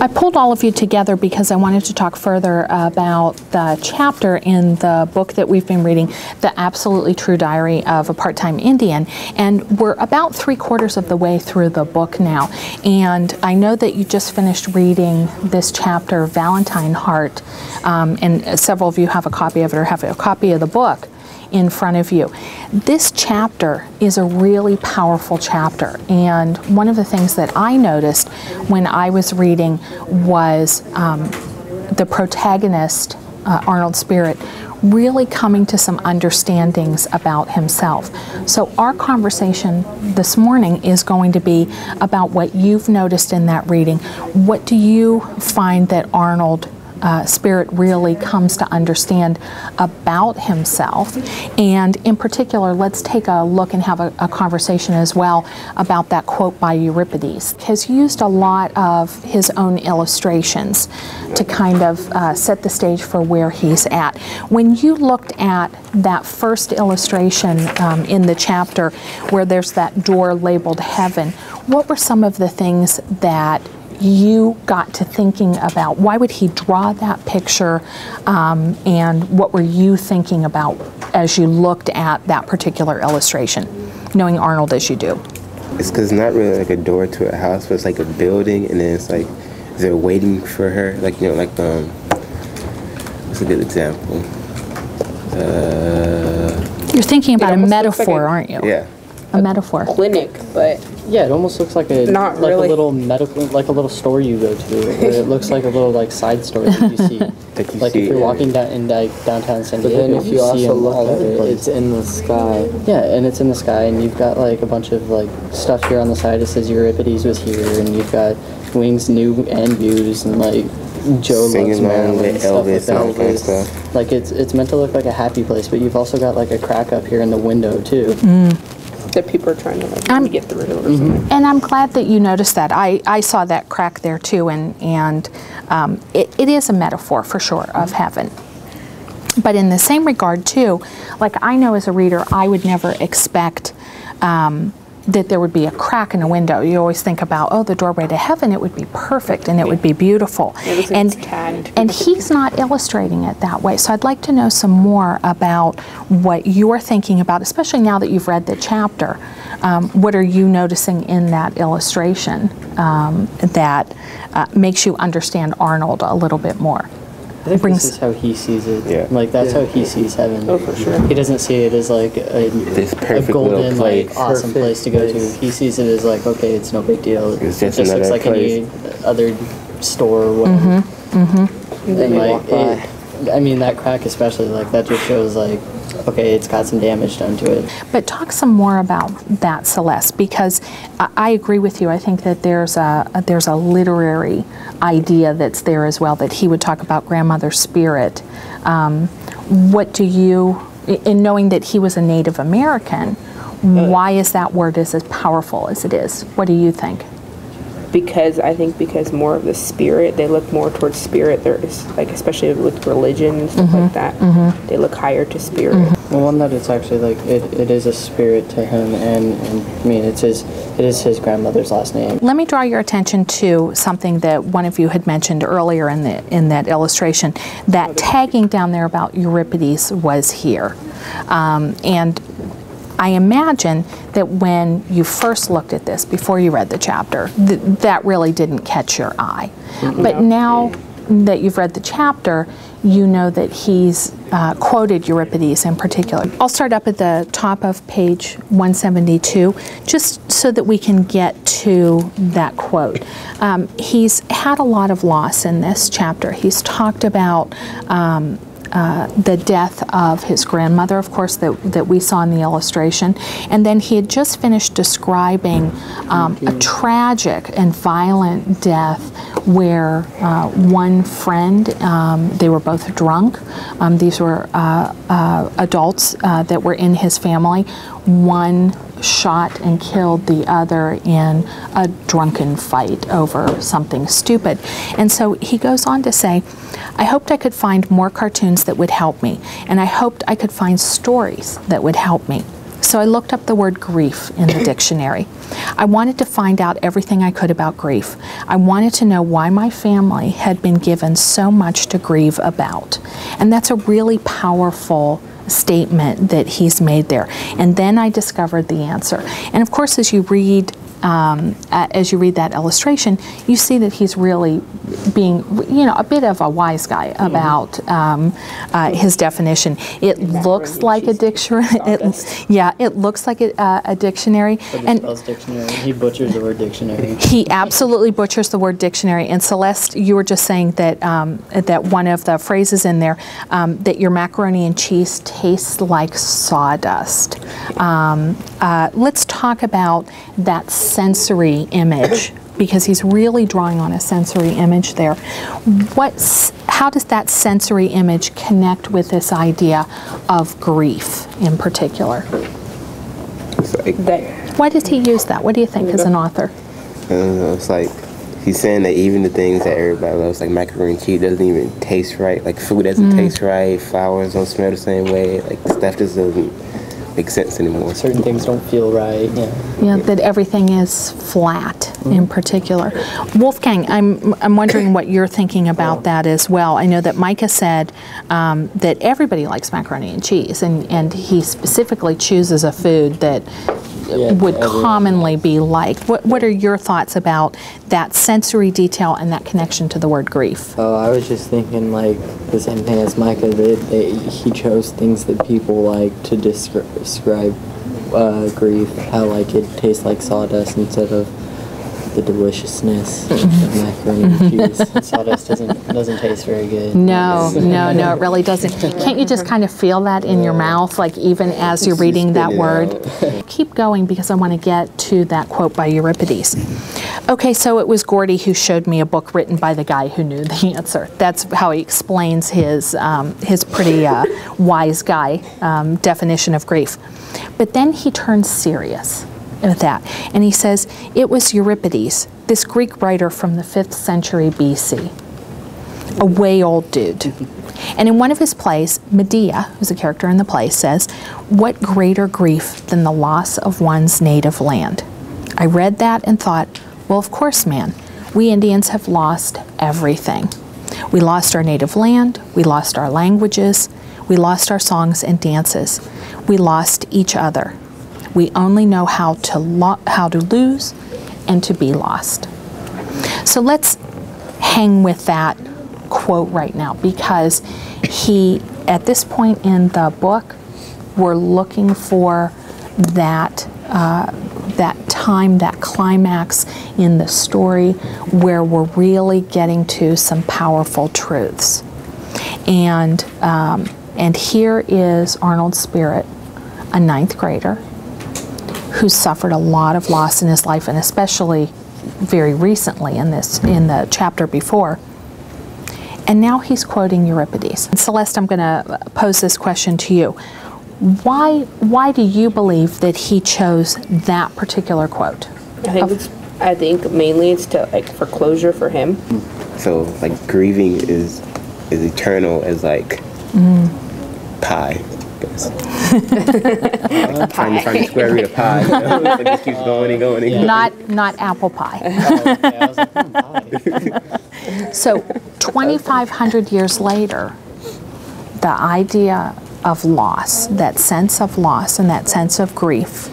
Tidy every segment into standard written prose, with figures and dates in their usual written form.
I pulled all of you together because I wanted to talk further about the chapter in the book that we've been reading, The Absolutely True Diary of a Part-Time Indian. And we're about 3/4 of the way through the book now. And I know that you just finished reading this chapter, Valentine Heart, and several of you have a copy of it or have a copy of the book in front of you. This chapter is a really powerful chapter, and one of the things that I noticed when I was reading was the protagonist, Arnold Spirit, really coming to some understandings about himself. So our conversation this morning is going to be about what you've noticed in that reading. What do you find that Arnold Spirit really comes to understand about himself? And in particular, let's take a look and have a conversation as well about that quote by Euripides. He has used a lot of his own illustrations to kind of set the stage for where he's at. When you looked at that first illustration in the chapter where there's that door labeled heaven, what were some of the things that you got to thinking about? Why would he draw that picture, and what were you thinking about as you looked at that particular illustration, knowing Arnold as you do? It's because it's not really like a door to a house, but it's like a building, and then it's like they're waiting for her. Like, you know, like what's a good example? You're thinking about a metaphor, aren't you? Yeah. A metaphor. Clinic, but yeah, it almost looks like a not like really. a little medical, like a little store you go to. Where it looks like a little like side store that you see. Like if you're walking down in like downtown San Diego, But then if you see also them look all at over the it, place. it's in the sky. Yeah, and it's in the sky, and you've got like a bunch of like stuff here on the side that says Euripides was here, and you've got Wings New and Views, and like Joe Singing Loves along Maryland, with stuff Elvis like and all that. kind of stuff. Like it's meant to look like a happy place, but you've also got like a crack up here in the window too. that people are trying to like get through it or something. And I'm glad that you noticed that. I saw that crack there too, and it is a metaphor for sure of heaven. But in the same regard too, like I know as a reader, I would never expect that there would be a crack in a window. You always think about, oh, the doorway to heaven, it would be perfect and it would be beautiful. And he's not illustrating it that way. So I'd like to know some more about what you're thinking about, especially now that you've read the chapter. What are you noticing in that illustration that makes you understand Arnold a little bit more? I think this is how he sees it. Yeah. Like that's how he sees heaven. Oh, for sure. He doesn't see it as like This a perfect golden, little place. like awesome place to go to. He sees it as like, okay, it's no big deal. It's It just just looks another like place. any other store or whatever. And like, I mean, that crack especially, like that just shows like, okay, it's got some damage done to it. But talk some more about that, Celeste, because I agree with you. I think that there's a literary idea that's there as well, that he would talk about grandmother's spirit. What do you, in knowing that he was a Native American, why is that word as powerful as it is? What do you think? Because more of the spirit, they look more towards spirit. There is like, especially with religion and stuff like that, they look higher to spirit. Well, one that it's actually like it is a spirit to him, and I mean it is his grandmother's last name. Let me draw your attention to something that one of you had mentioned earlier in that illustration. That tagging down there about Euripides was here, and I imagine that when you first looked at this, before you read the chapter, that really didn't catch your eye. But now that you've read the chapter, you know that he's quoted Euripides in particular. I'll start up at the top of page 172, just so that we can get to that quote. He's had a lot of loss in this chapter. He's talked about the death of his grandmother, of course, that we saw in the illustration. And then he had just finished describing a tragic and violent death where one friend, they were both drunk. These were adults that were in his family. One shot and killed the other in a drunken fight over something stupid. And so he goes on to say, I hoped I could find more cartoons that would help me, and I hoped I could find stories that would help me. So I looked up the word grief in the dictionary. I wanted to find out everything I could about grief. I wanted to know why my family had been given so much to grieve about. And that's a really powerful statement that he's made there. And then I discovered the answer. And of course, as you read that illustration, you see that he's really being, a bit of a wise guy about his definition. It looks like a dictionary. It looks like a dictionary. And dictionary. He butchers the word dictionary. He absolutely butchers the word dictionary. And Celeste, you were just saying that that one of the phrases in there, that your macaroni and cheese tastes like sawdust. Let's talk about that sensory image, because he's really drawing on a sensory image there. How does that sensory image connect with this idea of grief in particular? Why does he use that? What do you think as an author? It's like he's saying that even the things that everybody loves, like macaroni and cheese, doesn't even taste right. Like food doesn't taste right, flowers don't smell the same way, like stuff just doesn't make sense anymore. Certain things don't feel right. Yeah, that everything is flat in particular. Wolfgang, I'm wondering what you're thinking about that as well. I know that Micah said that everybody likes macaroni and cheese, and he specifically chooses a food that would commonly be liked. What are your thoughts about that sensory detail and that connection to the word grief? Oh, I was just thinking like the same thing as Micah did. He chose things that people like to describe grief, how like it tastes like sawdust instead of the deliciousness of macaroni and cheese. Sawdust doesn't taste very good. No, it really doesn't. Can't you just kind of feel that in your mouth, like even as you're reading that word? Keep going, because I want to get to that quote by Euripides. Okay, so it was Gordy who showed me a book written by the guy who knew the answer. That's how he explains his pretty wise guy definition of grief. But then he turns serious with that, and he says, it was Euripides, this Greek writer from the 5th century BC, a way old dude. And in one of his plays, Medea, who's a character in the play, says, what greater grief than the loss of one's native land? I read that and thought, well, of course, man, we Indians have lost everything. We lost our native land, we lost our languages, we lost our songs and dances, we lost each other. We only know how to lose and to be lost. So let's hang with that quote right now, because at this point in the book, we're looking for that time, that climax in the story where we're really getting to some powerful truths. And here is Arnold's spirit, a 9th grader, who suffered a lot of loss in his life, and especially very recently in the chapter before. And now he's quoting Euripides. And Celeste, I'm going to pose this question to you. Why do you believe that he chose that particular quote? I think mainly it's for closure for him. So like grieving is eternal as like pie. Trying to find the square root of pi. It just keeps going and going and going. Not apple pie. So 2,500 years later, the idea of loss, that sense of loss and that sense of grief,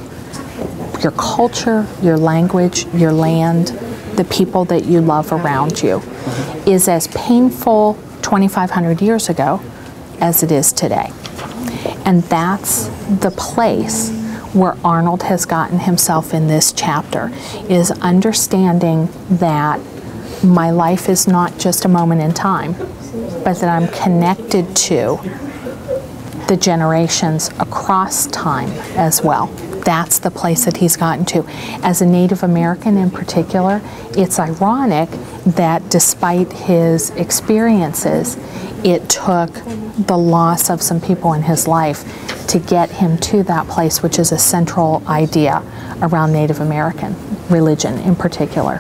your culture, your language, your land, the people that you love around you, is as painful 2,500 years ago as it is today. And that's the place where Arnold has gotten himself in this chapter, is understanding that my life is not just a moment in time, but that I'm connected to the generations across time as well. That's the place that he's gotten to. As a Native American in particular, it's ironic that despite his experiences, it took the loss of some people in his life to get him to that place, which is a central idea around Native American religion in particular.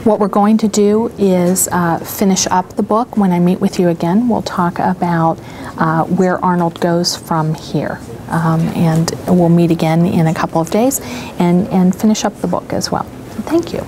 What we're going to do is finish up the book. When I meet with you again, we'll talk about where Arnold goes from here. and we'll meet again in a couple of days and finish up the book as well. Thank you.